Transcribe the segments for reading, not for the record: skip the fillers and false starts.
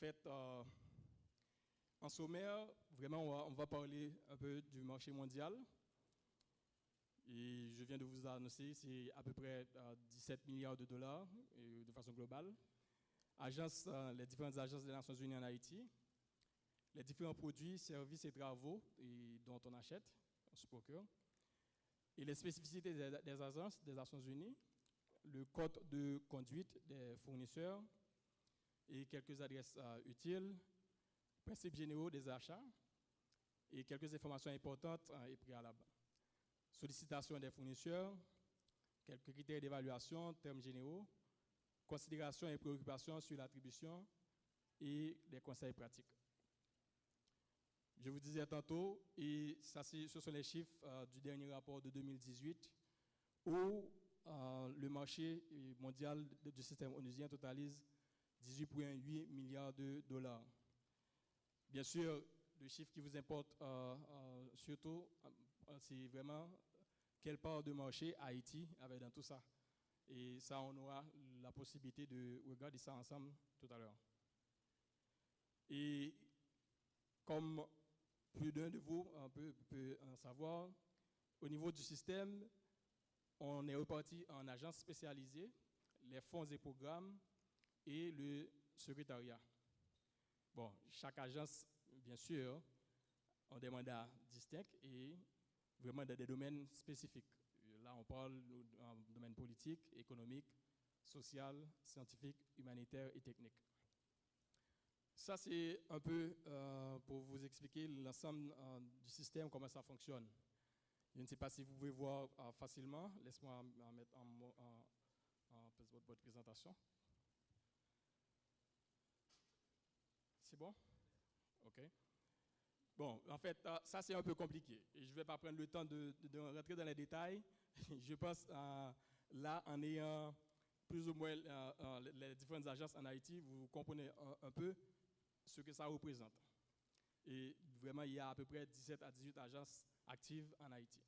fait, en sommaire, vraiment, on va parler un peu du marché mondial. Et je viens de vous annoncer, c'est à peu près 17 milliards de dollars de façon globale. Les différentes agences des Nations Unies en Haïti, les différents produits, services et travaux dont on achète, on se procure, et les spécificités des agences des Nations Unies, le code de conduite des fournisseurs et quelques adresses utiles, principes généraux des achats et quelques informations importantes et préalables. Sollicitation des fournisseurs, quelques critères d'évaluation, termes généraux, considérations et préoccupations sur l'attribution et les conseils pratiques. Je vous disais tantôt, et ça, ce sont les chiffres du dernier rapport de 2018, où le marché mondial du système onusien totalise 18,8 milliards de dollars. Bien sûr, le chiffre qui vous importe surtout, c'est vraiment quelle part de marché Haïti avait dans tout ça. Et ça, on aura la possibilité de regarder ça ensemble tout à l'heure. Et comme plus d'un de vous peut en savoir, au niveau du système, on est reparti en agences spécialisées, les fonds et programmes et le secrétariat. Bon, chaque agence, bien sûr, a des mandats distincts et vraiment dans des domaines spécifiques. Là, on parle en domaine politique, économique, social, scientifique, humanitaire et technique. Ça, c'est un peu pour vous expliquer l'ensemble du système, comment ça fonctionne. Je ne sais pas si vous pouvez voir facilement. Laisse-moi mettre en votre présentation. C'est bon? OK. Bon, en fait, ça c'est un peu compliqué. Et je ne vais pas prendre le temps de rentrer dans les détails. Je pense là, en ayant plus ou moins les différentes agences en Haïti, vous comprenez un peu ce que ça représente. Et vraiment, il y a à peu près 17 à 18 agences actives en Haïti.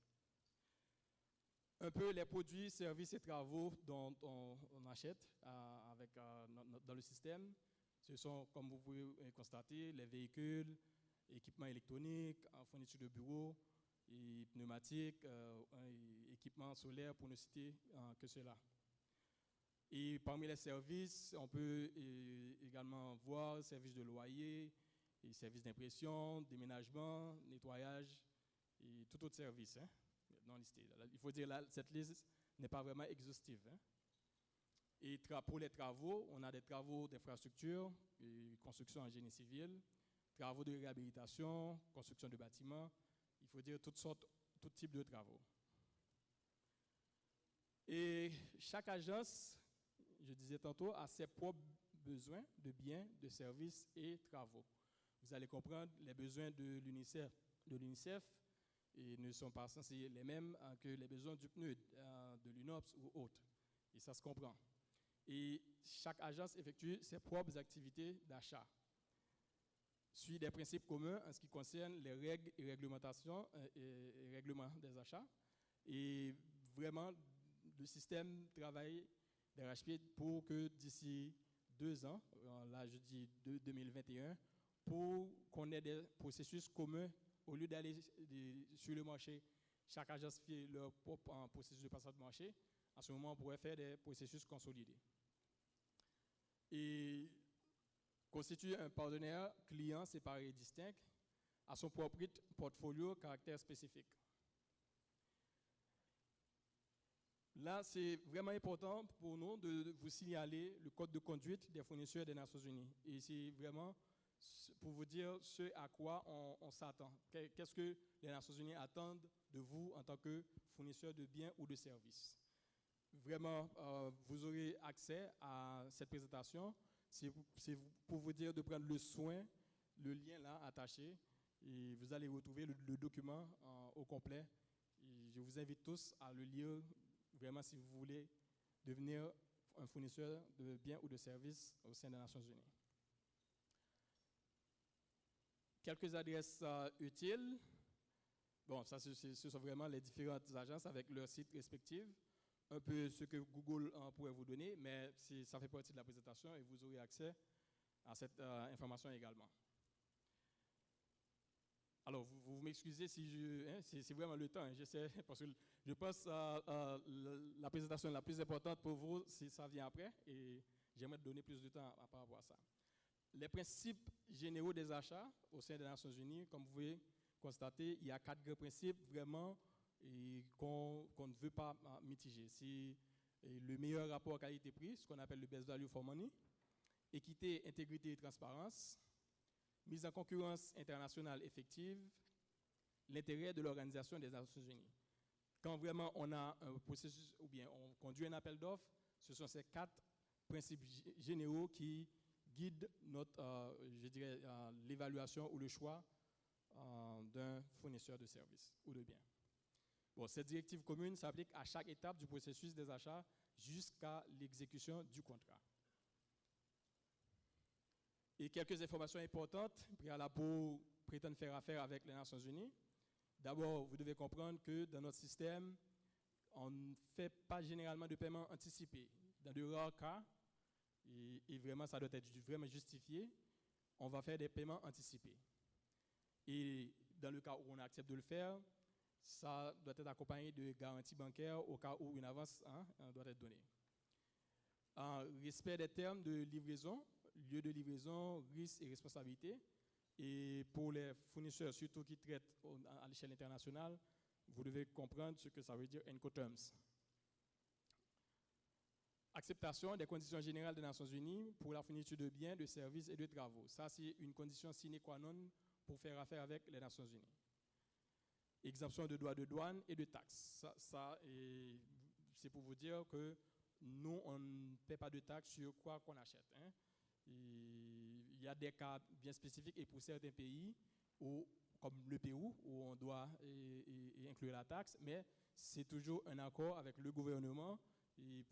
Un peu les produits, services et travaux dont on achète dans le système. Ce sont, comme vous pouvez constater, les véhicules, équipements électroniques, fournitures de bureaux, et pneumatiques, équipements solaires, pour ne citer que cela. Et parmi les services, on peut également voir services de loyer, et services d'impression, déménagement, nettoyage et tout autre service non listé. Il faut dire que cette liste n'est pas vraiment exhaustive. Et pour les travaux, on a des travaux d'infrastructure, construction en génie civil, travaux de réhabilitation, construction de bâtiments, il faut dire tout type de travaux. Et chaque agence, je disais tantôt, a ses propres besoins de biens, de services et travaux. Vous allez comprendre, les besoins de l'UNICEF ne sont pas censés les mêmes que les besoins du PNUD, de l'UNOPS ou autres. Et ça se comprend. Et chaque agence effectue ses propres activités d'achat. Suit des principes communs en ce qui concerne les règles et réglementations et règlements des achats. Et vraiment, le système travaille d'arrache-pied pour que d'ici 2 ans, là je dis 2021, pour qu'on ait des processus communs au lieu d'aller sur le marché, chaque agence fait leur propre processus de passage de marché. En ce moment, on pourrait faire des processus consolidés. Et constitue un partenaire client séparé et distinct à son propre portfolio caractère spécifique. Là, c'est vraiment important pour nous de vous signaler le code de conduite des fournisseurs des Nations Unies. Et c'est vraiment pour vous dire ce à quoi on s'attend. Qu'est-ce que les Nations Unies attendent de vous en tant que fournisseur de biens ou de services. Vraiment, vous aurez accès à cette présentation. C'est pour vous dire de prendre le soin, le lien là attaché, et vous allez retrouver le document au complet. Et je vous invite tous à le lire, vraiment si vous voulez devenir un fournisseur de biens ou de services au sein des Nations Unies. Quelques adresses utiles. Bon, ça, ce sont vraiment les différentes agences avec leurs sites respectifs. Un peu ce que Google pourrait vous donner, mais ça fait partie de la présentation et vous aurez accès à cette information également. Alors, vous m'excusez si c'est vraiment le temps, hein, j'essaie, parce que je pense la présentation la plus importante pour vous, ça vient après, et j'aimerais donner plus de temps par rapport à ça. Les principes généraux des achats au sein des Nations Unies, comme vous pouvez constater, il y a 4 grands principes vraiment qu'on ne veut pas mitiger. C'est le meilleur rapport qualité-prix, ce qu'on appelle le best value for money, équité, intégrité et transparence, mise en concurrence internationale effective, l'intérêt de l'Organisation des Nations Unies. Quand vraiment on a un processus ou bien on conduit un appel d'offres, ce sont ces 4 principes généraux qui guident notre, je dirais, l'évaluation ou le choix d'un fournisseur de services ou de biens. Bon, cette directive commune s'applique à chaque étape du processus des achats jusqu'à l'exécution du contrat. Et quelques informations importantes pour prétendre faire affaire avec les Nations Unies. D'abord, vous devez comprendre que dans notre système, on ne fait pas généralement de paiement anticipé. Dans de rares cas, et vraiment ça doit être vraiment justifié, on va faire des paiements anticipés. Et dans le cas où on accepte de le faire, ça doit être accompagné de garanties bancaires au cas où une avance doit être donnée. En respect des termes de livraison, lieu de livraison, risque et responsabilité. Et pour les fournisseurs, surtout qui traitent à l'échelle internationale, vous devez comprendre ce que ça veut dire Incoterms. Acceptation des conditions générales des Nations Unies pour la fourniture de biens, de services et de travaux. Ça, c'est une condition sine qua non pour faire affaire avec les Nations Unies. Exemption de droits de douane et de taxes. Ça c'est pour vous dire que nous, on ne paie pas de taxes sur quoi qu'on achète. Hein. Il y a des cas bien spécifiques et pour certains pays, comme le Pérou, où on doit inclure la taxe, mais c'est toujours un accord avec le gouvernement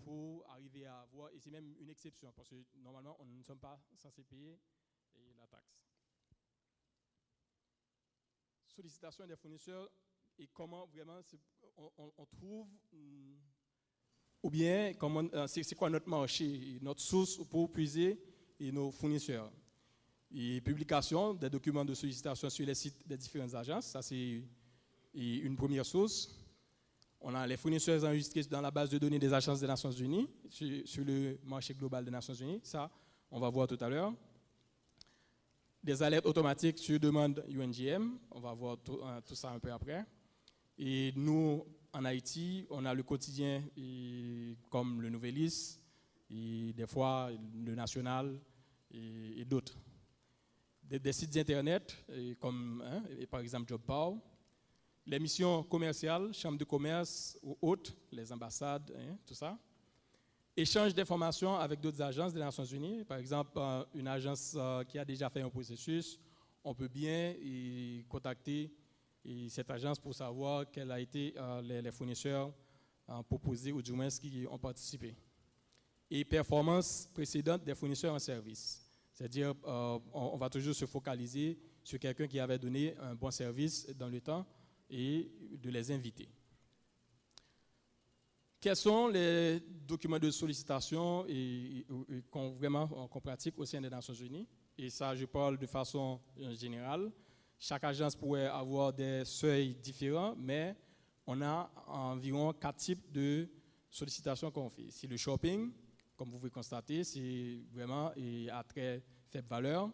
pour arriver à avoir, et c'est même une exception, parce que normalement, on ne sommes pas censés payer la taxe. Sollicitation des fournisseurs et comment vraiment on trouve, ou bien c'est quoi notre marché, notre source pour puiser et nos fournisseurs. Et publication des documents de sollicitation sur les sites des différentes agences, ça c'est une première source. On a les fournisseurs enregistrés dans la base de données des agences des Nations Unies, sur le marché global des Nations Unies, ça on va voir tout à l'heure. Des alertes automatiques sur demande UNGM, on va voir tout ça un peu après. Et nous, en Haïti, on a le quotidien comme le Nouvelliste, et des fois le National et d'autres. Des sites internet comme par exemple JobPow, les missions commerciales, chambres de commerce ou autres, les ambassades, tout ça. Échange d'informations avec d'autres agences des Nations Unies, par exemple une agence qui a déjà fait un processus, on peut bien contacter cette agence pour savoir quels ont été les fournisseurs proposés ou du moins qui ont participé. Et performance précédente des fournisseurs en service, c'est-à-dire on va toujours se focaliser sur quelqu'un qui avait donné un bon service dans le temps et de les inviter. Quels sont les documents de sollicitation qu'on pratique au sein des Nations Unies? Et ça, je parle de façon générale. Chaque agence pourrait avoir des seuils différents, mais on a environ 4 types de sollicitations qu'on fait. C'est le shopping, comme vous pouvez constater, c'est vraiment à très faible valeur.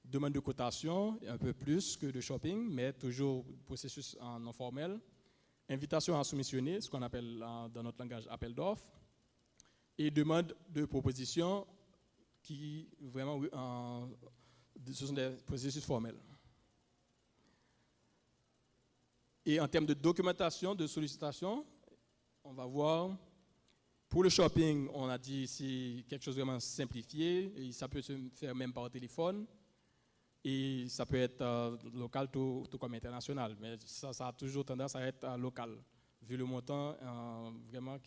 Demande de cotation, un peu plus que de shopping, mais toujours processus non formel. Invitation à soumissionner, ce qu'on appelle dans notre langage appel d'offres, et demande de proposition qui vraiment, ce sont des processus formels. Et en termes de documentation, de sollicitation, on va voir, pour le shopping, on a dit c'est quelque chose de vraiment simplifié, et ça peut se faire même par téléphone. Et ça peut être local tout comme international, mais ça a toujours tendance à être local, vu le montant vraiment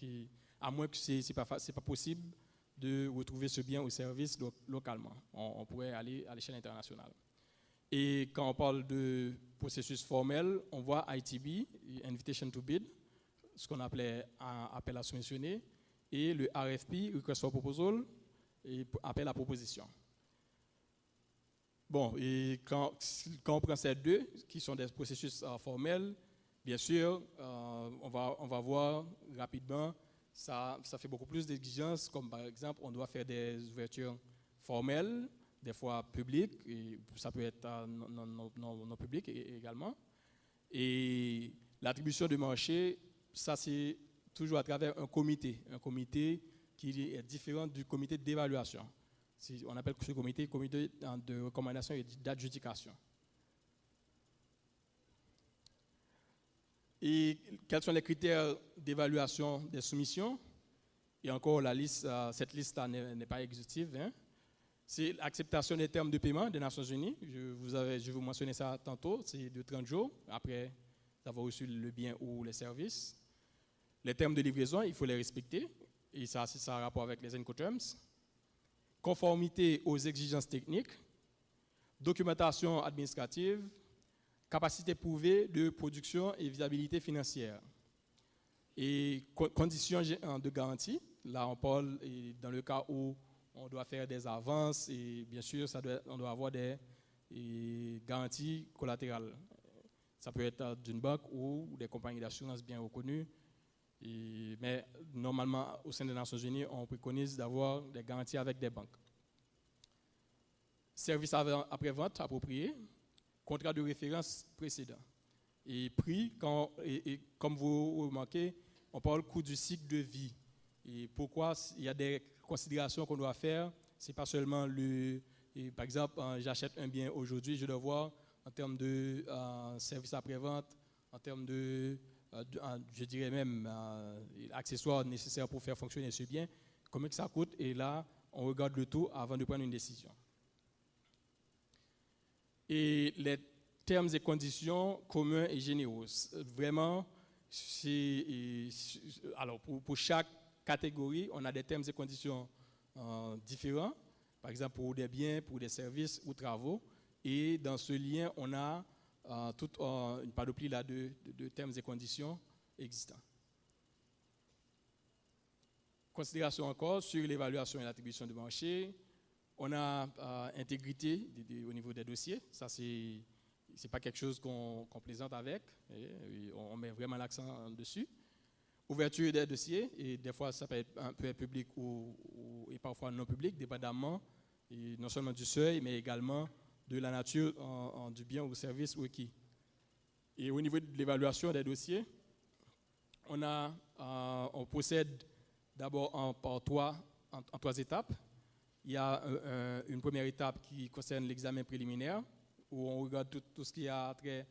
à moins que c'est pas possible de retrouver ce bien ou service localement. On pourrait aller à l'échelle internationale. Et quand on parle de processus formel, on voit ITB, Invitation to Bid, ce qu'on appelait appel à soumissionner, et le RFP, Request for Proposal, et appel à proposition. Bon, et quand on prend ces deux, qui sont des processus formels, bien sûr, on va voir rapidement, ça fait beaucoup plus d'exigences, comme par exemple, on doit faire des ouvertures formelles, des fois publiques, et ça peut être non public également. Et l'attribution du marché, ça c'est toujours à travers un comité qui est différent du comité d'évaluation. On appelle ce comité de recommandation et d'adjudication. Et quels sont les critères d'évaluation des soumissions? Et encore, cette liste n'est pas exhaustive. Hein. C'est l'acceptation des termes de paiement des Nations Unies. Je vais vous mentionner ça tantôt. C'est de 30 jours après avoir reçu le bien ou les services. Les termes de livraison, il faut les respecter. Et ça a rapport avec les Incoterms. Conformité aux exigences techniques. Documentation administrative. Capacité prouvée de production et viabilité financière. Et conditions de garantie. Là, on parle dans le cas où on doit faire des avances et bien sûr, on doit avoir des garanties collatérales. Ça peut être d'une banque ou des compagnies d'assurance bien reconnues. Mais normalement, au sein des Nations Unies, on préconise d'avoir des garanties avec des banques. Service après-vente approprié, contrat de référence précédent. Et prix, comme vous remarquez, on parle coût du cycle de vie. Et pourquoi il y a des considérations qu'on doit faire, c'est pas seulement par exemple, j'achète un bien aujourd'hui, je dois voir en termes de service après-vente, en termes je dirais même, accessoires nécessaires pour faire fonctionner ce bien, combien que ça coûte, et là, on regarde le tout avant de prendre une décision. Et les termes et conditions communs et généraux, vraiment, alors pour chaque catégorie, on a des termes et conditions différents, par exemple pour des biens, pour des services ou travaux. Et dans ce lien, on a toute une panoplie là de termes et conditions existants. Considération encore sur l'évaluation et l'attribution du marché. On a intégrité au niveau des dossiers. Ça, c'est pas quelque chose qu'on plaisante avec. On met vraiment l'accent dessus. Ouverture des dossiers, et des fois ça peut être public et parfois non public, dépendamment non seulement du seuil, mais également de la nature du bien ou service requis. Et au niveau de l'évaluation des dossiers, on procède d'abord en trois étapes. Il y a une première étape qui concerne l'examen préliminaire, où on regarde tout ce qui a trait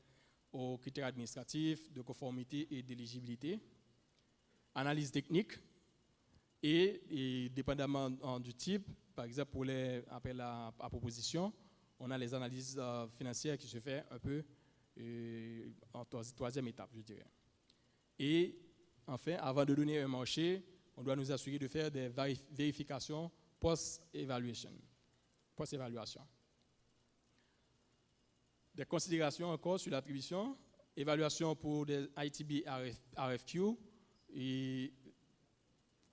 aux critères administratifs, de conformité et d'éligibilité. Analyse technique et dépendamment du type, par exemple pour les appels à proposition, on a les analyses financières qui se font un peu en troisième étape, je dirais. Et enfin, avant de donner un marché, on doit nous assurer de faire des vérifications post-évaluation. Des considérations encore sur l'attribution, évaluation pour des ITB RFQ. Et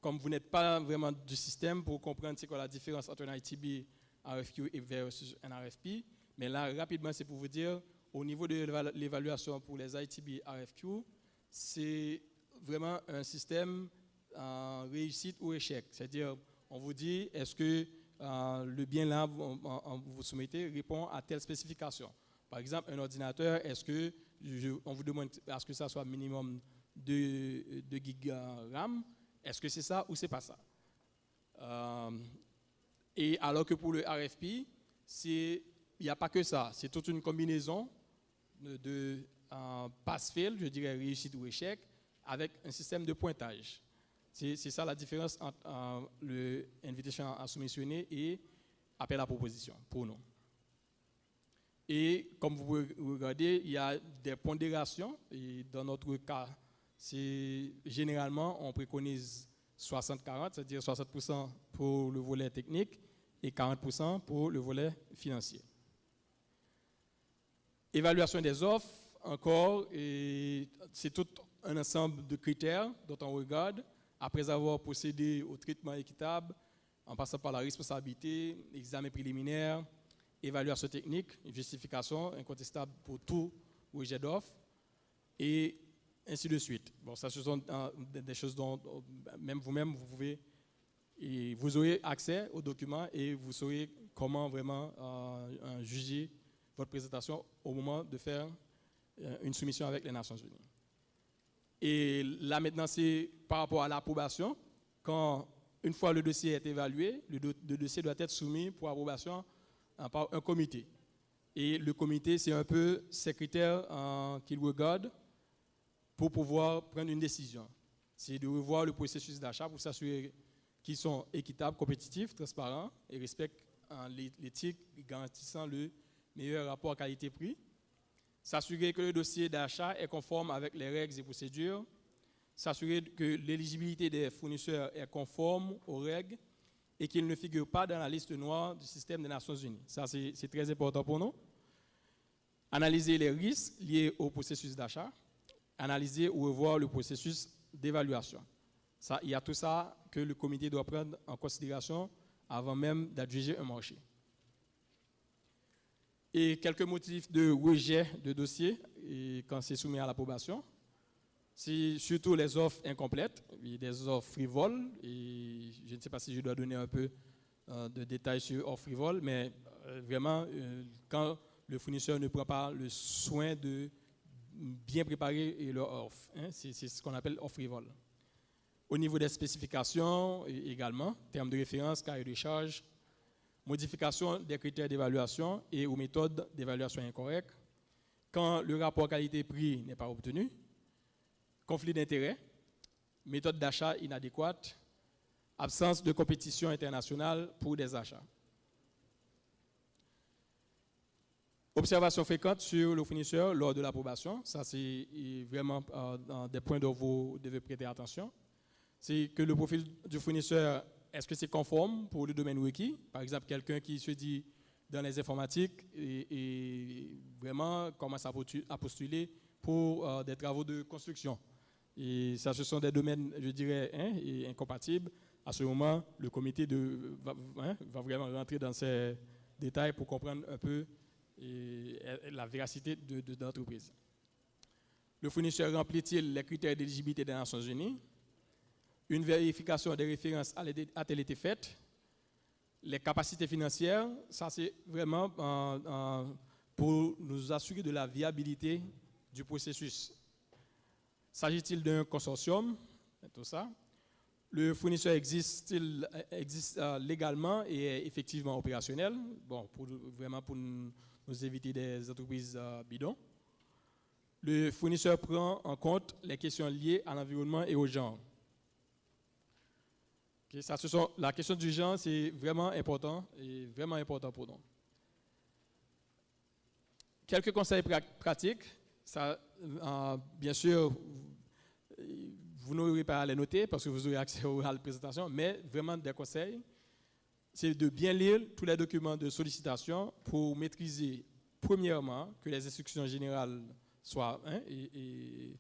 comme vous n'êtes pas vraiment du système pour comprendre c'est quoi la différence entre un ITB RFQ et versus un RFP, mais là rapidement c'est pour vous dire au niveau de l'évaluation pour les ITB RFQ, c'est vraiment un système réussite ou échec. C'est-à-dire on vous dit est-ce que le bien là vous soumettez répond à telle spécification. Par exemple un ordinateur, est-ce que on vous demande à ce que ça soit minimum 2 gigs RAM, est-ce que c'est ça ou c'est pas ça? Et alors que pour le RFP, il n'y a pas que ça, c'est toute une combinaison de pass-fail, je dirais réussite ou échec, avec un système de pointage. C'est ça la différence entre le invitation à soumissionner et appel à proposition pour nous. Et comme vous pouvez regarder, il y a des pondérations, et dans notre cas, généralement, on préconise 60-40, c'est-à-dire 60% pour le volet technique et 40% pour le volet financier. Évaluation des offres, encore, c'est tout un ensemble de critères dont on regarde après avoir procédé au traitement équitable, en passant par la responsabilité, l'examen préliminaire évaluation technique, justification incontestable pour tout rejet d'offre, et ainsi de suite. Bon, ça, ce sont des choses dont même vous-même, vous pouvez, et vous aurez accès aux documents et vous saurez comment vraiment juger votre présentation au moment de faire une soumission avec les Nations Unies. Et là, maintenant, c'est par rapport à l'approbation. Quand, une fois le dossier est évalué, le dossier doit être soumis pour approbation par un comité. Et le comité, c'est un peu ces critères qu'il regarde pour pouvoir prendre une décision. C'est de revoir le processus d'achat pour s'assurer qu'ils sont équitables, compétitifs, transparents et respectent l'éthique garantissant le meilleur rapport qualité-prix. S'assurer que le dossier d'achat est conforme avec les règles et procédures. S'assurer que l'éligibilité des fournisseurs est conforme aux règles et qu'ils ne figurent pas dans la liste noire du système des Nations Unies. Ça, c'est très important pour nous. Analyser les risques liés au processus d'achat. Analyser ou revoir le processus d'évaluation. Il y a tout ça que le comité doit prendre en considération avant même d'adjuger un marché. Et quelques motifs de rejet de dossier quand c'est soumis à l'approbation. C'est surtout les offres incomplètes, des offres frivoles, et je ne sais pas si je dois donner un peu de détails sur offres frivoles, mais vraiment, quand le fournisseur ne prend pas le soin de bien préparer leur offre, hein, c'est ce qu'on appelle offre frivole. Au niveau des spécifications également, termes de référence, cahier de charge, modification des critères d'évaluation et ou méthodes d'évaluation incorrectes, quand le rapport qualité-prix n'est pas obtenu, conflit d'intérêts, méthode d'achat inadéquate, absence de compétition internationale pour des achats. Observation fréquente sur le fournisseur lors de l'approbation, ça c'est vraiment des points dont vous devez prêter attention. C'est que le profil du fournisseur, est-ce que c'est conforme pour le domaine requis? Par exemple, quelqu'un qui se dit dans les informatiques et vraiment commence à postuler pour des travaux de construction. Et ça, ce sont des domaines, je dirais, incompatibles. À ce moment, le comité va vraiment rentrer dans ces détails pour comprendre un peu la véracité de l'entreprise. Le fournisseur remplit-il les critères d'éligibilité des Nations Unies? Une vérification des références a-t-elle été faite? Les capacités financières, ça c'est vraiment pour nous assurer de la viabilité du processus. S'agit-il d'un consortium? Tout ça. Le fournisseur existe légalement et est effectivement opérationnel? Bon, vraiment pour nous éviter des entreprises bidons. Le fournisseur prend en compte les questions liées à l'environnement et au genre. Okay, ça, la question du genre, c'est vraiment important pour nous. Quelques conseils pratiques. Ça, bien sûr, vous n'aurez pas à les noter parce que vous aurez accès à la présentation, mais vraiment des conseils, c'est de bien lire tous les documents de sollicitation pour maîtriser, premièrement, que les instructions générales soient et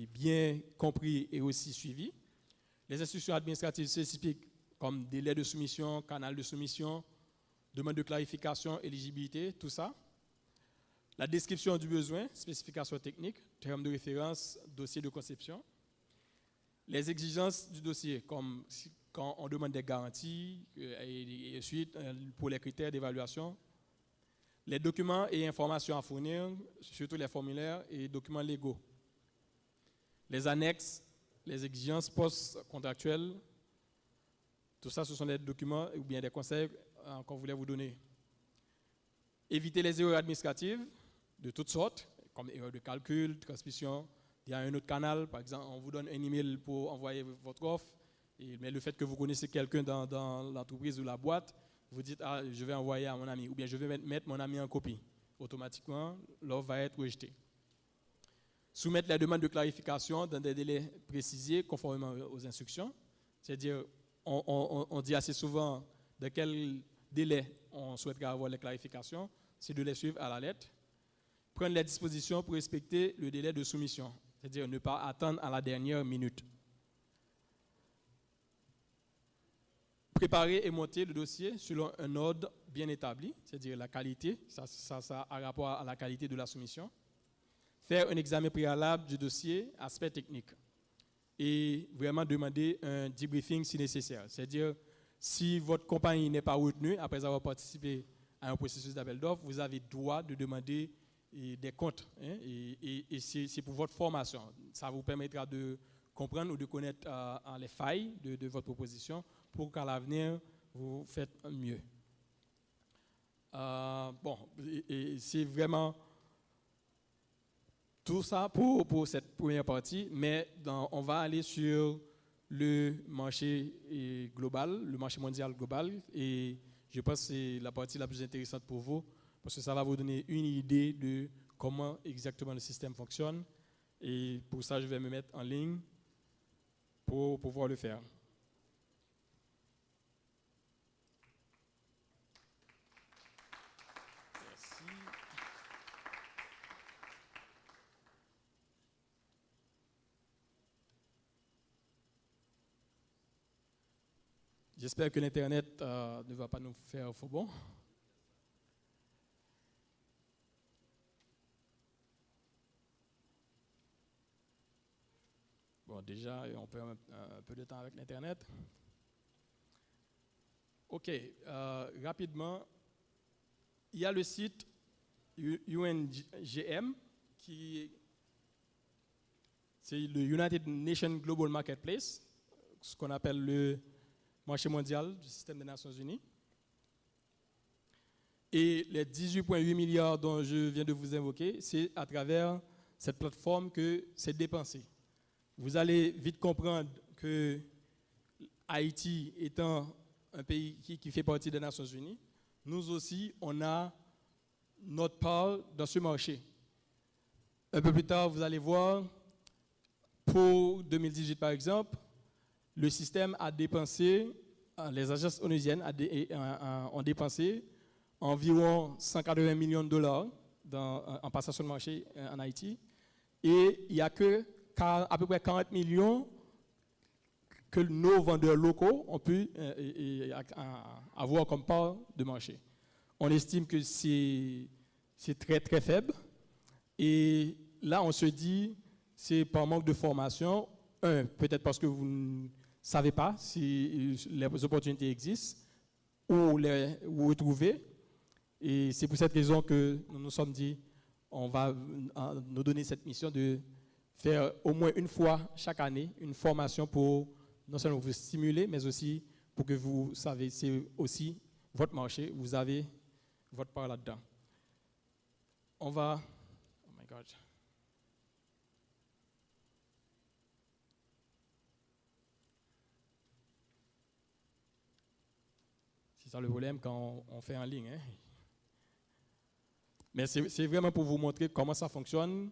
bien compris et aussi suivies. Les instructions administratives spécifiques comme délai de soumission, canal de soumission, demande de clarification, éligibilité, tout ça. La description du besoin, spécification technique, termes de référence, dossier de conception. Les exigences du dossier, comme quand on demande des garanties et ensuite pour les critères d'évaluation. Les documents et informations à fournir, surtout les formulaires et documents légaux. Les annexes, les exigences post-contractuelles, tout ça, ce sont des documents ou bien des conseils qu'on voulait vous donner. Éviter les erreurs administratives de toutes sortes, comme erreurs de calcul, transmission. Il y a un autre canal, par exemple, on vous donne un email pour envoyer votre offre, mais le fait que vous connaissez quelqu'un dans l'entreprise ou la boîte, vous dites, ah, je vais envoyer à mon ami, ou bien je vais mettre mon ami en copie. Automatiquement, l'offre va être rejetée. Soumettre les demandes de clarification dans des délais précisés conformément aux instructions. C'est-à-dire, on dit assez souvent de quel délai on souhaiterait avoir les clarifications, c'est de les suivre à la lettre. Prendre les dispositions pour respecter le délai de soumission, c'est-à-dire ne pas attendre à la dernière minute. préparer et monter le dossier selon un ordre bien établi, c'est-à-dire la qualité, ça a rapport à la qualité de la soumission. Faire un examen préalable du dossier, aspect technique. Et vraiment demander un debriefing si nécessaire. C'est-à-dire, si votre compagnie n'est pas retenue après avoir participé à un processus d'appel d'offres, vous avez droit de demander des comptes. Hein, et c'est pour votre formation. Ça vous permettra de comprendre ou de connaître les failles de votre proposition pour qu'à l'avenir, vous faites mieux. Et c'est vraiment tout ça pour cette première partie, mais on va aller sur le marché global, le marché mondial global, et je pense que c'est la partie la plus intéressante pour vous, parce que ça va vous donner une idée de comment exactement le système fonctionne, et pour ça, je vais me mettre en ligne pour pouvoir le faire. J'espère que l'Internet ne va pas nous faire faux bon. Bon, déjà, on perd un peu de temps avec l'Internet. OK, rapidement, il y a le site UNGM, c'est le United Nations Global Marketplace, ce qu'on appelle le marché mondial du système des Nations Unies. Et les 18,8 milliards dont je viens de vous invoquer, c'est à travers cette plateforme que c'est dépensé. Vous allez vite comprendre que Haïti étant un pays qui fait partie des Nations Unies, nous aussi, on a notre part dans ce marché. Un peu plus tard, vous allez voir, pour 2018 par exemple, le système a dépensé, les agences onusiennes ont dépensé environ 180 millions de dollars en passation de marché en Haïti. Et il n'y a que à peu près 40 millions que nos vendeurs locaux ont pu avoir comme part de marché. On estime que c'est très très faible. Et là, on se dit, c'est par manque de formation. Peut-être parce que vous ne savez pas si les opportunités existent ou les retrouver. Et c'est pour cette raison que nous nous sommes dit, on va nous donner cette mission de faire au moins une fois chaque année une formation pour non seulement vous stimuler, mais aussi pour que vous savez, c'est aussi votre marché, vous avez votre part là-dedans. On va... Oh my God. C'est ça le problème quand on fait en ligne. Hein? Mais c'est vraiment pour vous montrer comment ça fonctionne,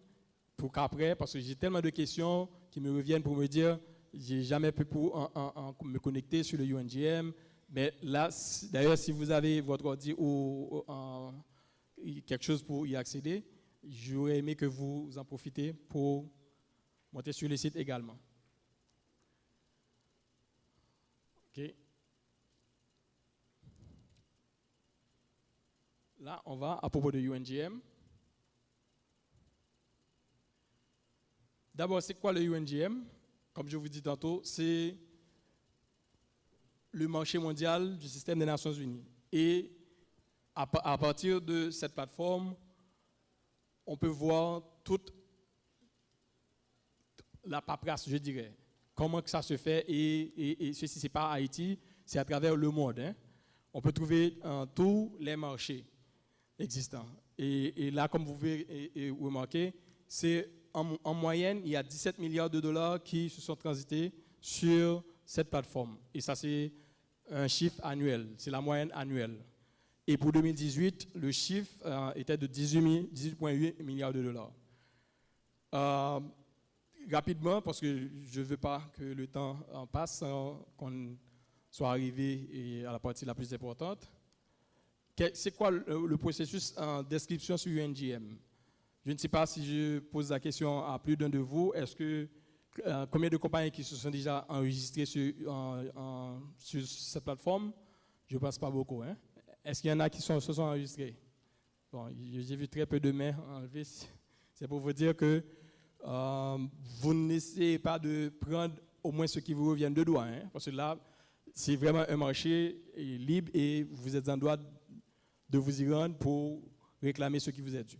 pour qu'après, parce que j'ai tellement de questions qui me reviennent pour me dire, j'ai jamais pu me connecter sur le UNGM, mais là, d'ailleurs, si vous avez votre ordi ou quelque chose pour y accéder, j'aurais aimé que vous en profitez pour monter sur le site également. OK. Là, on va à propos de UNGM. D'abord, c'est quoi le UNGM? Comme je vous dis tantôt, c'est le marché mondial du système des Nations Unies. Et à partir de cette plateforme, on peut voir toute la paperasse, je dirais. Comment que ça se fait, et ceci, ce n'est pas Haïti, c'est à travers le monde. Hein. On peut trouver tous les marchés existants. Et là, comme vous pouvez remarquer, c'est en moyenne, il y a 17 milliards de dollars qui se sont transités sur cette plateforme. Et ça, c'est un chiffre annuel, c'est la moyenne annuelle. Et pour 2018, le chiffre était de 18,8 milliards de dollars. Rapidement, parce que je ne veux pas que le temps en passe, qu'on soit arrivé à la partie la plus importante. C'est quoi le processus d'inscription sur UNGM? Je ne sais pas si je pose la question à plus d'un de vous. Est-ce que Combien de compagnies qui se sont déjà enregistrées sur cette plateforme? Je ne pense pas beaucoup. Hein? Est-ce qu'il y en a qui se sont enregistrés? Bon, j'ai vu très peu de mains enlevées. C'est pour vous dire que vous n'essayez pas de prendre au moins ce qui vous revient de droit. Hein? Parce que là, c'est vraiment un marché libre et vous êtes en droit de vous y rendre pour réclamer ce qui vous est dû.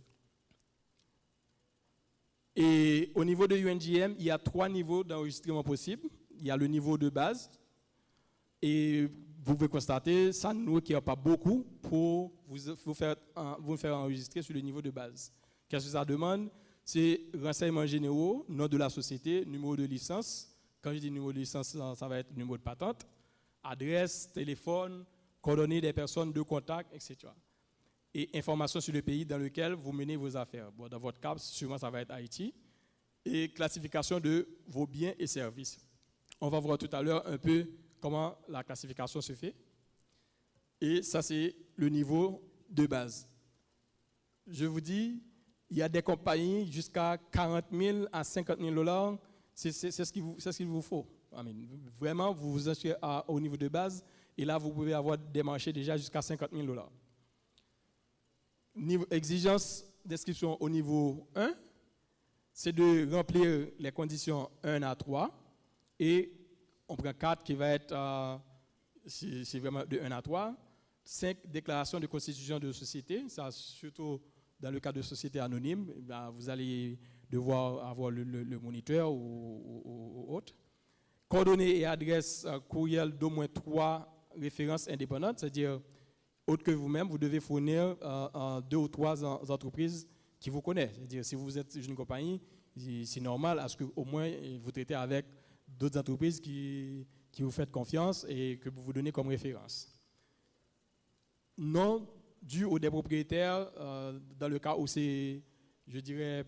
Et au niveau de UNGM, il y a 3 niveaux d'enregistrement possibles. Il y a le niveau de base. Et vous pouvez constater, ça ne requiert pas beaucoup pour vous faire enregistrer sur le niveau de base. Qu'est-ce que ça demande? C'est renseignements généraux, nom de la société, numéro de licence. Quand je dis numéro de licence, ça va être numéro de patente, adresse, téléphone, coordonnées des personnes de contact, etc. Et informations sur le pays dans lequel vous menez vos affaires. Bon, dans votre cas, sûrement ça va être Haïti. Et classification de vos biens et services. On va voir tout à l'heure un peu comment la classification se fait. Et ça, c'est le niveau de base. Je vous dis, il y a des compagnies jusqu'à 40 000 à 50 000 $. C'est ce qu'il vous faut. Vraiment, vous vous inscrivez au niveau de base. Et là, vous pouvez avoir des marchés déjà jusqu'à 50 000 $. Exigence d'inscription au niveau 1, c'est de remplir les conditions 1 à 3. Et on prend 4 qui va être, c'est vraiment de 1 à 3. 5 déclarations de constitution de société, ça surtout dans le cas de société anonyme, vous allez devoir avoir le moniteur ou autre. Coordonnées et adresses courriel d'au moins 3 références indépendantes, c'est-à-dire autre que vous-même, vous devez fournir 2 ou 3 entreprises qui vous connaissent. C'est-à-dire, si vous êtes une compagnie, c'est normal à ce qu'au moins vous traitez avec d'autres entreprises qui vous font confiance et que vous vous donnez comme référence. Non dû aux des propriétaires, dans le cas où c'est, je dirais,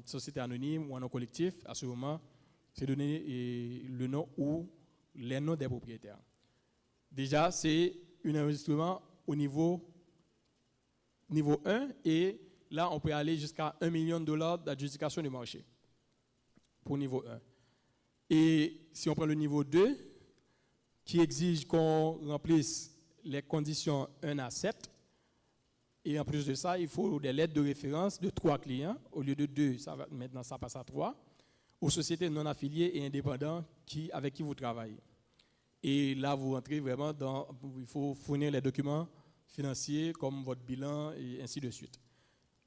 société anonyme ou un nom collectif, à ce moment, c'est donner le nom ou les noms des propriétaires. Déjà, c'est un enregistrement au niveau 1 et là, on peut aller jusqu'à $1 million d'adjudication du marché pour niveau 1. Et si on prend le niveau 2, qui exige qu'on remplisse les conditions 1 à 7, et en plus de ça, il faut des lettres de référence de 3 clients, au lieu de 2, maintenant ça passe à 3, aux sociétés non affiliées et indépendantes avec qui vous travaillez. Et là, vous rentrez vraiment il faut fournir les documents financiers comme votre bilan et ainsi de suite.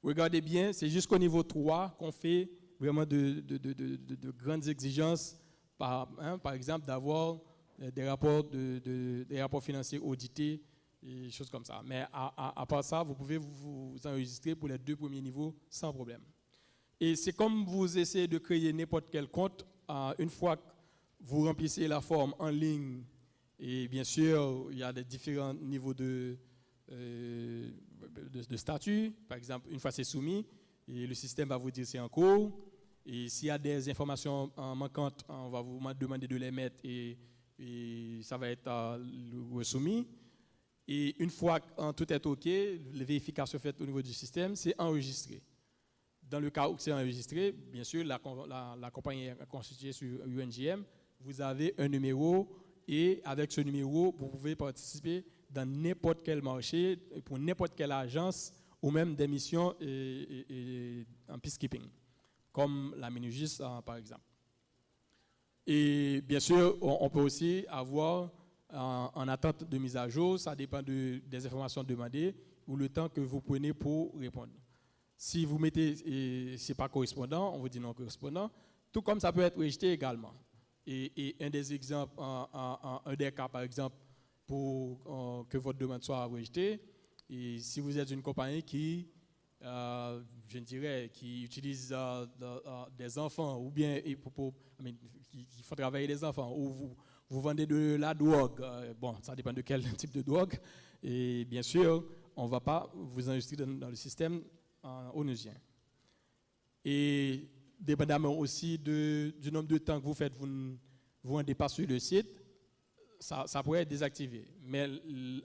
Regardez bien, c'est jusqu'au niveau 3 qu'on fait vraiment de grandes exigences, par exemple d'avoir des rapports financiers audités et choses comme ça. Mais à part ça, vous pouvez vous enregistrer pour les 2 premiers niveaux sans problème. Et c'est comme vous essayez de créer n'importe quel compte, une fois que vous remplissez la forme en ligne, et bien sûr, il y a des différents niveaux de statut. Par exemple, une fois c'est soumis, et le système va vous dire c'est en cours. Et s'il y a des informations manquantes, on va vous demander de les mettre et ça va être soumis. Et une fois que tout est OK, les vérifications faites au niveau du système, c'est enregistré. Dans le cas où c'est enregistré, bien sûr, la compagnie est constituée sur UNGM. Vous avez un numéro et avec ce numéro, vous pouvez participer dans n'importe quel marché, pour n'importe quelle agence ou même des missions en peacekeeping, comme la MINUJIS par exemple. Et bien sûr, on peut aussi avoir en attente de mise à jour, ça dépend des informations demandées ou le temps que vous prenez pour répondre. Si vous mettez, c'est pas correspondant, on vous dit non correspondant, tout comme ça peut être rejeté également. Et un des exemples, un des cas par exemple, pour que votre demande soit rejetée, et si vous êtes une compagnie qui, je dirais, qui utilise des enfants ou bien qui font travailler des enfants, ou vous vendez de la drogue, bon, ça dépend de quel type de drogue, et bien sûr, on ne va pas vous enregistrer dans le système onusien. Et dépendamment aussi du nombre de temps que vous faites, vous ne vous rendez pas sur le site, ça pourrait être désactivé. Mais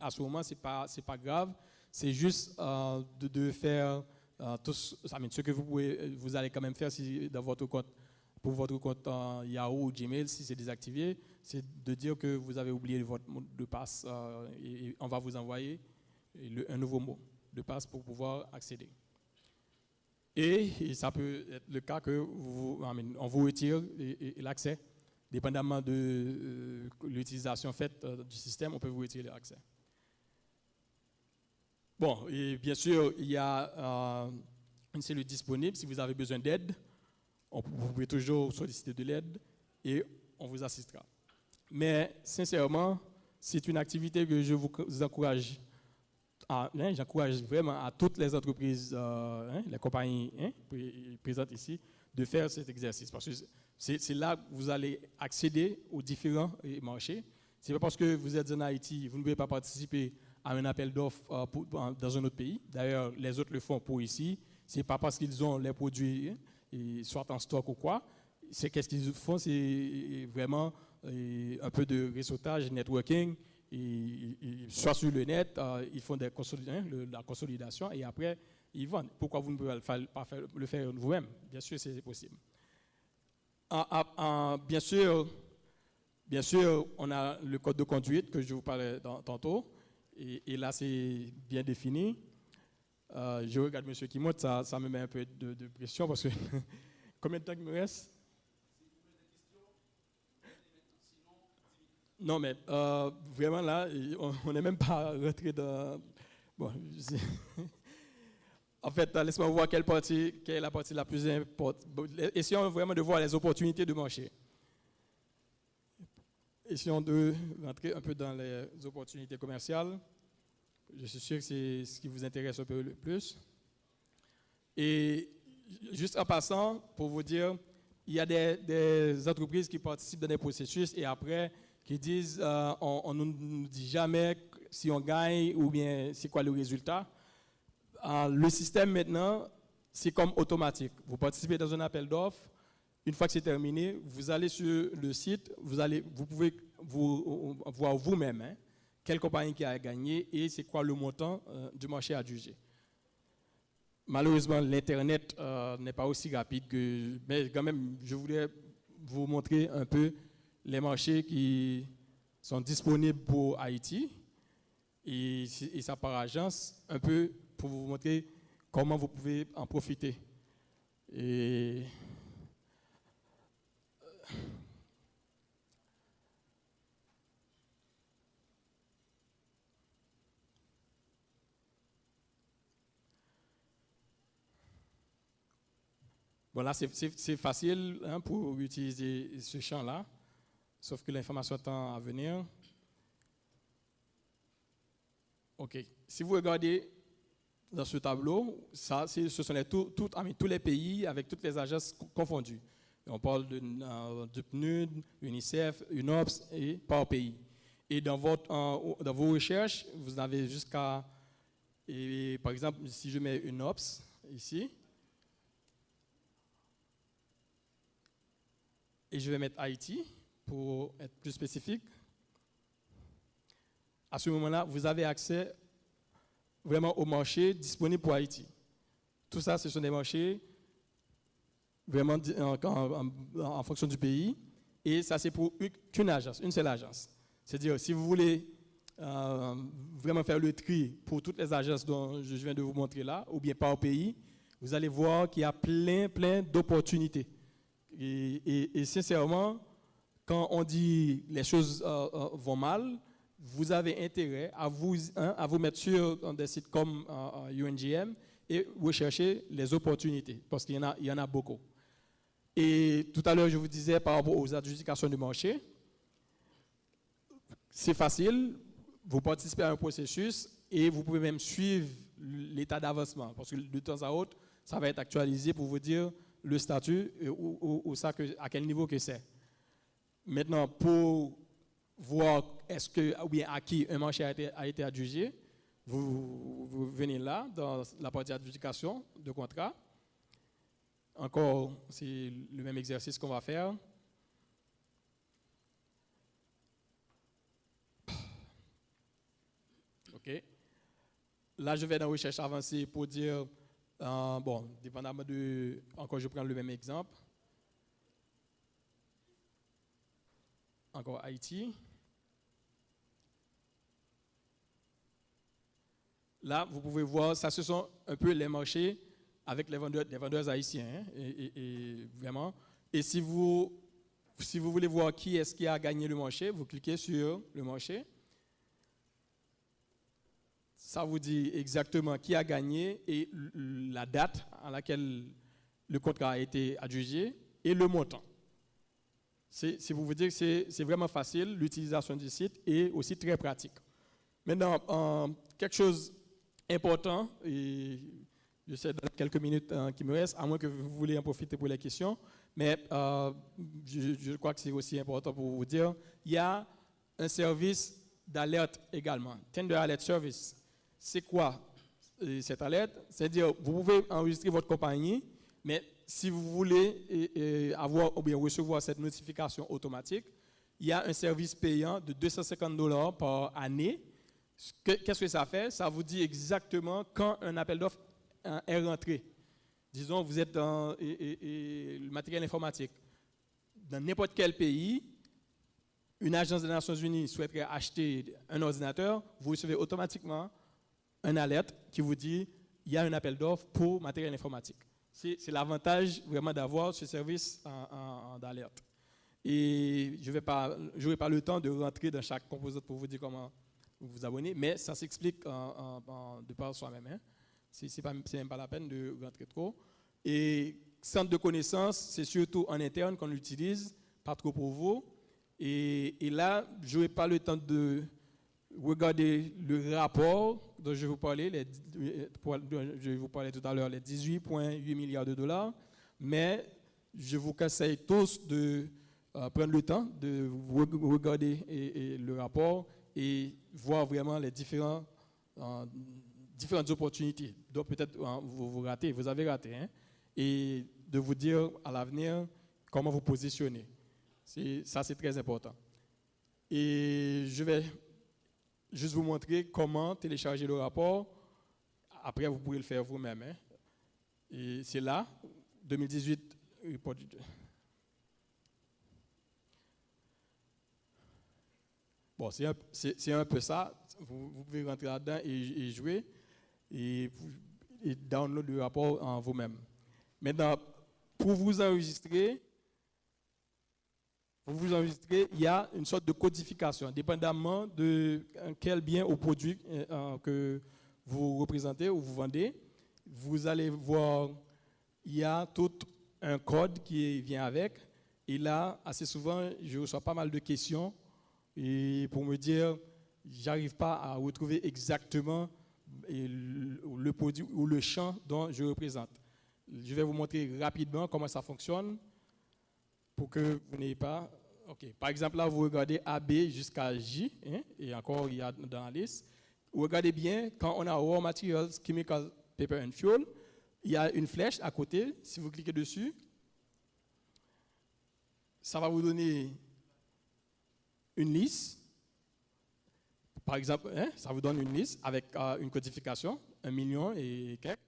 à ce moment, ce n'est pas grave, c'est juste de faire ce que vous allez quand même faire si dans votre compte pour votre compte Yahoo ou Gmail, si c'est désactivé, c'est de dire que vous avez oublié votre mot de passe et on va vous envoyer un nouveau mot de passe pour pouvoir accéder. Et ça peut être le cas que on vous retire l'accès. Dépendamment de l'utilisation faite du système, on peut vous retirer l'accès. Bon, et bien sûr, il y a une cellule disponible si vous avez besoin d'aide. Vous pouvez toujours solliciter de l'aide et on vous assistera. Mais sincèrement, c'est une activité que je vous encourage. J'encourage vraiment à toutes les entreprises, les compagnies présentes ici, de faire cet exercice. Parce que c'est là que vous allez accéder aux différents marchés. Ce n'est pas parce que vous êtes en Haïti, vous ne pouvez pas participer à un appel d'offres dans un autre pays. D'ailleurs, les autres le font pour ici. Ce n'est pas parce qu'ils ont les produits, soit en stock ou quoi. Qu'est-ce qu'ils font? C'est vraiment un peu de réseautage, networking. Soit sur le net, ils font la consolidation et après, ils vendent. Pourquoi vous ne pouvez pas le faire vous-même? Bien sûr, c'est possible. Bien sûr, on a le code de conduite que je vous parlais tantôt. Et là, c'est bien défini. Je regarde monsieur qui monte, ça me met un peu de pression parce que combien de temps il me reste? Non, mais vraiment là, on n'est même pas rentré dans... Bon, en fait, laisse-moi voir quelle est la partie la plus importante. Essayons vraiment de voir les opportunités de marché. Essayons de rentrer un peu dans les opportunités commerciales. Je suis sûr que c'est ce qui vous intéresse un peu le plus. Et juste en passant, pour vous dire, il y a des entreprises qui participent dans des processus et après, qui disent on ne nous dit jamais si on gagne ou bien c'est quoi le résultat. Le système maintenant, c'est comme automatique. Vous participez dans un appel d'offres, une fois que c'est terminé, vous allez sur le site, vous pouvez voir vous-même quelle compagnie qui a gagné et c'est quoi le montant du marché adjugé. Malheureusement, l'Internet n'est pas aussi rapide que... Mais quand même, je voulais vous montrer un peu les marchés qui sont disponibles pour Haïti et ça par agence, un peu pour vous montrer comment vous pouvez en profiter. Et bon, là, c'est facile pour utiliser ce champ-là, sauf que l'information tend à venir. OK. Si vous regardez dans ce tableau, ce sont tous les pays avec toutes les agences confondues. On parle de PNUD, UNICEF, UNOPS et par pays. Et dans vos recherches, vous avez jusqu'à, par exemple, si je mets UNOPS ici, et je vais mettre Haïti pour être plus spécifique. À ce moment-là, vous avez accès vraiment au marché disponible pour Haïti. Tout ça, ce sont des marchés vraiment en fonction du pays. Et ça, c'est pour qu'une agence, une seule agence. C'est-à-dire, si vous voulez vraiment faire le tri pour toutes les agences dont je viens de vous montrer là, ou bien par pays, vous allez voir qu'il y a plein d'opportunités. Et sincèrement, quand on dit les choses vont mal, vous avez intérêt à vous mettre sur des sites comme UNGM et rechercher les opportunités, parce qu'il y en a beaucoup. Et tout à l'heure, je vous disais par rapport aux adjudications de marché, c'est facile, vous participez à un processus et vous pouvez même suivre l'état d'avancement, parce que de temps à autre, ça va être actualisé pour vous dire le statut ou à quel niveau que c'est. Maintenant, pour voir ou bien à qui un marché a été adjugé, vous venez là, dans la partie adjudication de contrat. Encore, c'est le même exercice qu'on va faire. OK. Là, je vais dans recherche avancée pour dire, bon, dépendamment de... Encore, je prends le même exemple. encore Haïti. Là, vous pouvez voir, ça ce sont un peu les marchés avec les vendeurs haïtiens. Hein, et vraiment. Et si vous voulez voir qui est-ce qui a gagné le marché, vous cliquez sur le marché. Ça vous dit exactement qui a gagné et la date à laquelle le contrat a été adjugé et le montant. Si vous dire que c'est vraiment facile, l'utilisation du site est aussi très pratique. Maintenant, quelque chose important, et je sais dans quelques minutes qui me restent, à moins que vous voulez en profiter pour les questions, mais je crois que c'est aussi important pour vous dire, il y a un service d'alerte également, Tender Alert Service. C'est quoi cette alerte? C'est-à-dire, vous pouvez enregistrer votre compagnie, mais si vous voulez avoir ou bien recevoir cette notification automatique, il y a un service payant de $250 par année. Qu'est-ce que ça fait? Ça vous dit exactement quand un appel d'offres est rentré. Disons, vous êtes dans le matériel informatique. Dans n'importe quel pays, une agence des Nations Unies souhaiterait acheter un ordinateur, vous recevez automatiquement un alerte qui vous dit il y a un appel d'offres pour matériel informatique. C'est l'avantage vraiment d'avoir ce service d'alerte. Et je n'aurai pas le temps de rentrer dans chaque composante pour vous dire comment vous abonner, mais ça s'explique de par soi-même. Hein. C'est même pas la peine de rentrer trop. Et centre de connaissances, c'est surtout en interne qu'on l'utilise, pas trop pour vous. Et là, je n'aurai pas le temps de regarder le rapport dont je vous parlais, je vous parlais tout à l'heure, les 18,8 milliards de dollars, mais je vous conseille tous de prendre le temps de regarder le rapport et voir vraiment les différentes opportunités. Donc peut-être vous ratez, vous avez raté, hein, et de vous dire à l'avenir comment vous positionner. Ça, c'est très important. Et je vais juste vous montrer comment télécharger le rapport. Après, vous pourrez le faire vous-même. Hein. Et c'est là, 2018 report. Bon, c'est un peu ça. Vous pouvez rentrer là-dedans et jouer et download le rapport en vous-même. Maintenant, pour vous enregistrer, il y a une sorte de codification, dépendamment de quel bien ou produit que vous représentez ou vous vendez. Vous allez voir, il y a tout un code qui vient avec. Et là, assez souvent, je reçois pas mal de questions et pour me dire, j'arrive pas à retrouver exactement le produit ou le champ dont je représente. Je vais vous montrer rapidement comment ça fonctionne pour que vous n'ayez pas... Okay. Par exemple, là, vous regardez AB jusqu'à J, hein, et encore, il y a dans la liste. Vous regardez bien, quand on a Raw Materials, Chemical, Paper and Fuel, il y a une flèche à côté. Si vous cliquez dessus, ça va vous donner une liste. Par exemple, hein, ça vous donne une liste avec une codification, 1 million et quelques.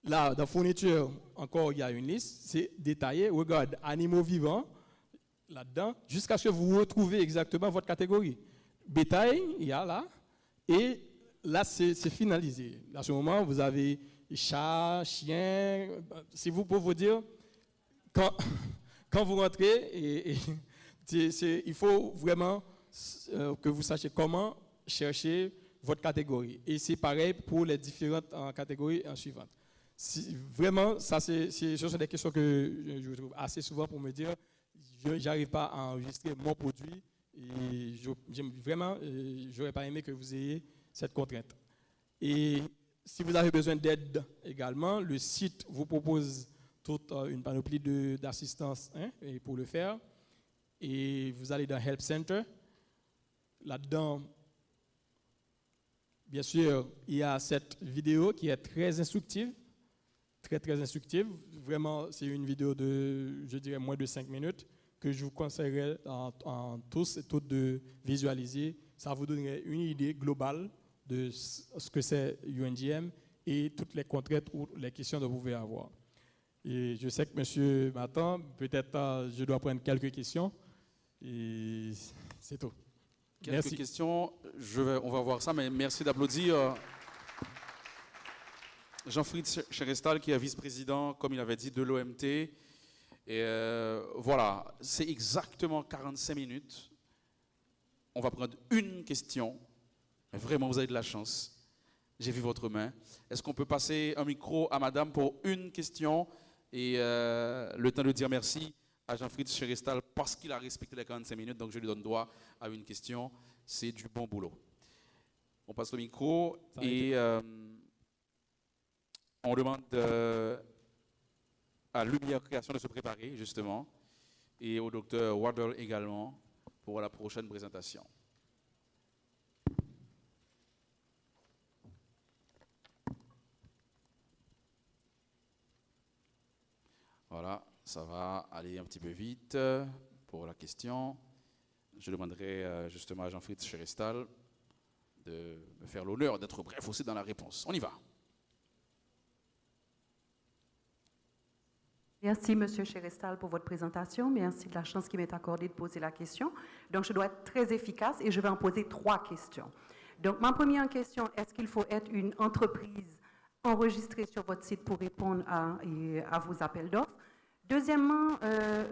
Là, dans fourniture, encore, il y a une liste. C'est détaillé. Regarde, animaux vivants. Là-dedans, jusqu'à ce que vous retrouvez exactement votre catégorie. Bétail, il y a là, et là, c'est finalisé. À ce moment, vous avez chat, chien. Si vous pouvez vous dire, quand vous rentrez, il faut vraiment que vous sachiez comment chercher votre catégorie. Et c'est pareil pour les différentes catégories suivantes. Vraiment, ce sont des questions que je trouve assez souvent pour me dire, je n'arrive pas à enregistrer mon produit et vraiment, je n'aurais pas aimé que vous ayez cette contrainte. Et si vous avez besoin d'aide également, le site vous propose toute une panoplie d'assistance pour le faire. Et vous allez dans Help Center. Là-dedans, bien sûr, il y a cette vidéo qui est très instructive. Très instructive. Vraiment, c'est une vidéo de, je dirais, moins de 5 minutes que je vous conseillerais en tous et toutes de visualiser. Ça vous donnerait une idée globale de ce que c'est UNGM et toutes les contraintes ou les questions que vous pouvez avoir. Et je sais que M. m'attend, peut-être je dois prendre quelques questions. Et c'est tout. Quelques questions, on va voir ça, mais merci d'applaudir Jean-Fritz Cherestal, qui est vice-président, comme il avait dit, de l'OMT. Et voilà, c'est exactement 45 minutes. On va prendre une question. Vraiment, vous avez de la chance. J'ai vu votre main. Est-ce qu'on peut passer un micro à madame pour une question et le temps de dire merci à Jean-Fritz Cherestal parce qu'il a respecté les 45 minutes, donc je lui donne droit à une question. C'est du bon boulot. On passe le micro et on demande à Lumière Création de se préparer, justement, et au docteur Waddle également pour la prochaine présentation. Voilà, ça va aller un petit peu vite pour la question. Je demanderai justement à Jean-Fritz Cherestal de me faire l'honneur d'être bref aussi dans la réponse. On y va. Merci, Monsieur Cherestal, pour votre présentation. Merci de la chance qui m'est accordée de poser la question. Donc, je dois être très efficace et je vais en poser 3 questions. Donc, ma première question, est-ce qu'il faut être une entreprise enregistrée sur votre site pour répondre à vos appels d'offres? Deuxièmement,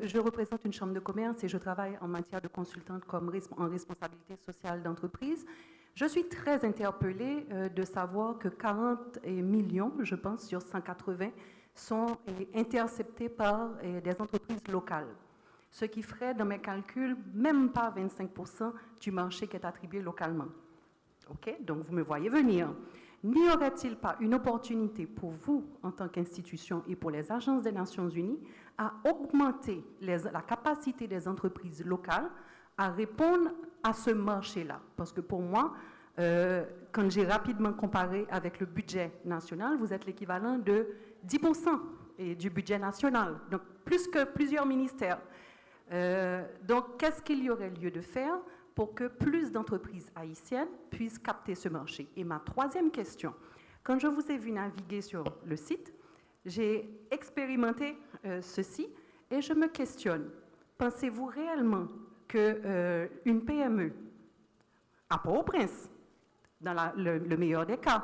je représente une chambre de commerce et je travaille en matière de consultante en responsabilité sociale d'entreprise. Je suis très interpellée de savoir que 40 millions, je pense, sur 180, sont interceptés par des entreprises locales. Ce qui ferait, dans mes calculs, même pas 25% du marché qui est attribué localement. OK? Donc, vous me voyez venir. N'y aurait-il pas une opportunité pour vous, en tant qu'institution et pour les agences des Nations Unies, à augmenter la capacité des entreprises locales à répondre à ce marché-là? Parce que pour moi, quand j'ai rapidement comparé avec le budget national, vous êtes l'équivalent de 10% du budget national, donc plus que plusieurs ministères. Donc, qu'est-ce qu'il y aurait lieu de faire pour que plus d'entreprises haïtiennes puissent capter ce marché? Et ma troisième question, quand je vous ai vu naviguer sur le site, j'ai expérimenté ceci et je me questionne. Pensez-vous réellement qu'une PME à Port-au-Prince, dans le meilleur des cas,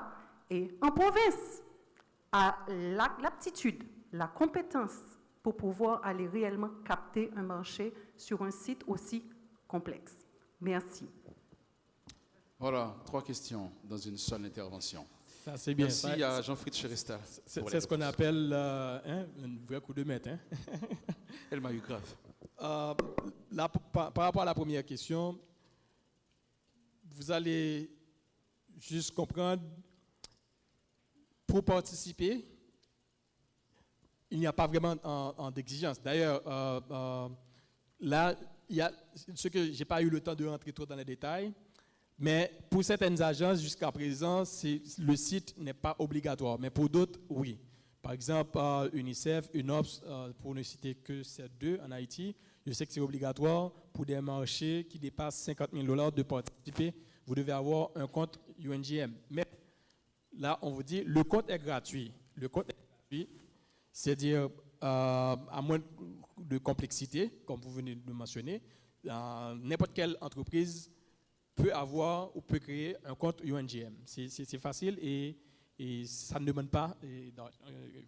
et en province, a l'aptitude, la compétence pour pouvoir aller réellement capter un marché sur un site aussi complexe? Merci. Voilà, 3 questions dans une seule intervention. Ça, c'est bien. Merci à Jean-Fritz Cherestal. C'est ce qu'on appelle un vrai coup de maître. Hein? Elle m'a eu grave. Par rapport à la première question, vous allez juste comprendre, pour participer, il n'y a pas vraiment d'exigence. D'ailleurs, là, il y a ce que je n'ai pas eu le temps de rentrer trop dans les détails, mais pour certaines agences, jusqu'à présent, le site n'est pas obligatoire, mais pour d'autres, oui. Par exemple, UNICEF, UNOPS, pour ne citer que ces 2 en Haïti, je sais que c'est obligatoire pour des marchés qui dépassent $50,000 de participer. Vous devez avoir un compte UNGM. Mais là, on vous dit, le compte est gratuit. Le compte est gratuit, c'est-à-dire, à moins de complexité, comme vous venez de le mentionner, n'importe quelle entreprise peut avoir ou peut créer un compte UNGM. C'est facile et ça ne demande pas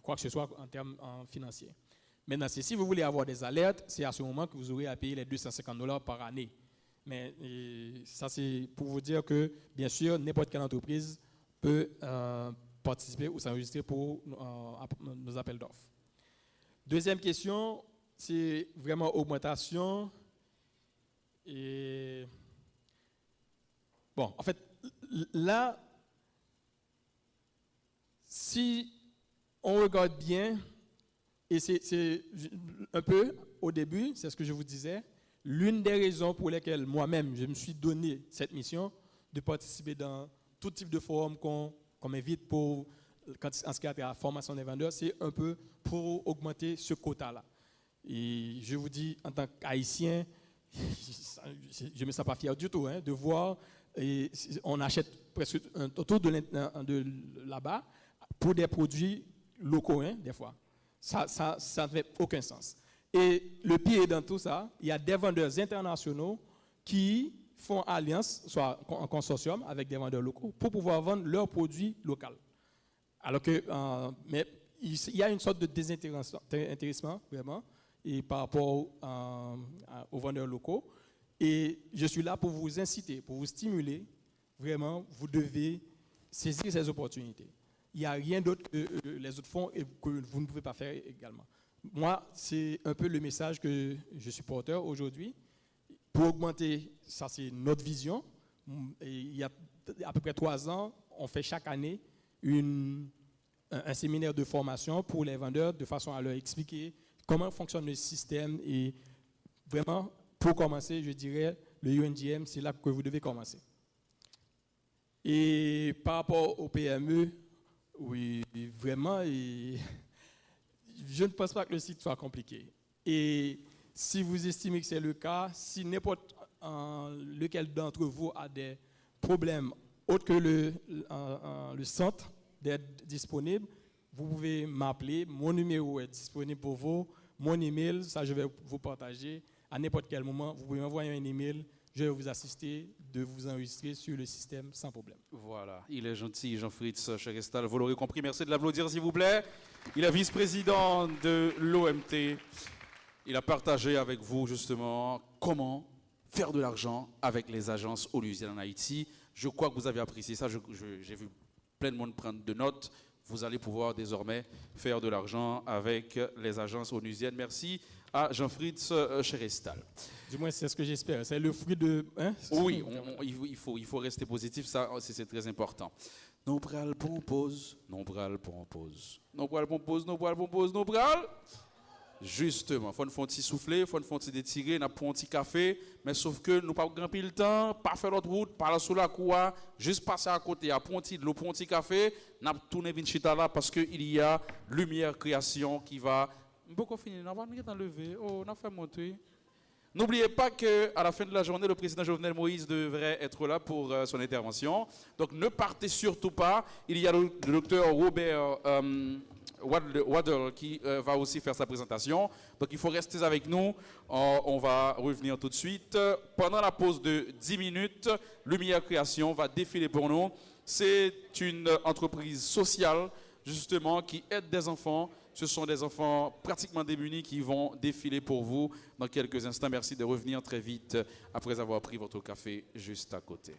quoi que ce soit en termes financiers. Maintenant, si vous voulez avoir des alertes, c'est à ce moment que vous aurez à payer les $250 par année. Mais ça, c'est pour vous dire que, bien sûr, n'importe quelle entreprise peut participer ou s'enregistrer pour nos appels d'offres. Deuxième question, c'est vraiment augmentation. Et bon, en fait, là, si on regarde bien, et c'est un peu au début, c'est ce que je vous disais, l'une des raisons pour lesquelles moi-même, je me suis donné cette mission de participer dans tout type de forum qu'on m'invite pour, en ce qui a trait à la formation des vendeurs, c'est un peu pour augmenter ce quota-là. Et je vous dis, en tant qu'Haïtien, je ne me sens pas fier du tout de voir, on achète presque autour de là-bas pour des produits locaux, des fois. Ça ne fait aucun sens. Et le pire dans tout ça, il y a des vendeurs internationaux qui font alliance, soit en consortium avec des vendeurs locaux, pour pouvoir vendre leurs produits locaux. Alors que, mais il y a une sorte de désintéressement, vraiment, et par rapport aux vendeurs locaux. Et je suis là pour vous inciter, pour vous stimuler. Vraiment, vous devez saisir ces opportunités. Il n'y a rien d'autre que les autres font et que vous ne pouvez pas faire également. Moi, c'est un peu le message que je suis porteur aujourd'hui. Pour augmenter, ça c'est notre vision. Et il y a à peu près 3 ans, on fait chaque année un séminaire de formation pour les vendeurs de façon à leur expliquer comment fonctionne le système. Et vraiment, pour commencer, je dirais, le UNGM, c'est là que vous devez commencer. Et par rapport au PME, oui, vraiment, je ne pense pas que le site soit compliqué. Et si vous estimez que c'est le cas, si n'importe lequel d'entre vous a des problèmes autres que le centre d'être disponible, vous pouvez m'appeler. Mon numéro est disponible pour vous. Mon email, ça je vais vous partager à n'importe quel moment. Vous pouvez m'envoyer un email. Je vais vous assister de vous enregistrer sur le système sans problème. Voilà, il est gentil, Jean-Fritz Cherestal. Vous l'aurez compris, merci de l'applaudir s'il vous plaît. Il est vice-président de l'OMT. Il a partagé avec vous justement comment faire de l'argent avec les agences onusiennes en Haïti. Je crois que vous avez apprécié ça. J'ai vu plein de monde prendre de notes. Vous allez pouvoir désormais faire de l'argent avec les agences onusiennes. Merci à Jean-Fritz Cherestal. Du moins, c'est ce que j'espère. C'est le fruit de... Hein? Oui, il faut rester positif, ça c'est très important. Non pral pompose, non pral pompose. Non pral pompose, non pral pompose, non pral. Justement, il faut un petit souffler, il faut un petit détirer, on a un petit café, mais sauf que nous pas grimper le temps, pas faire l'autre route, pas sous la cour, juste passer à côté, à Ponti, de l'eau, Ponti café, n'a tourné Vinchita là parce qu'il y a lumière création qui va. Beaucoup fini, on va nous enlever, on a fait monter. N'oubliez pas qu'à la fin de la journée, le président Jovenel Moïse devrait être là pour son intervention. Donc ne partez surtout pas. Il y a le docteur Robert Waddle qui va aussi faire sa présentation. Donc il faut rester avec nous. On va revenir tout de suite. Pendant la pause de 10 minutes, Lumière Création va défiler pour nous. C'est une entreprise sociale justement qui aide des enfants. Ce sont des enfants pratiquement démunis qui vont défiler pour vous dans quelques instants. Merci de revenir très vite après avoir pris votre café juste à côté.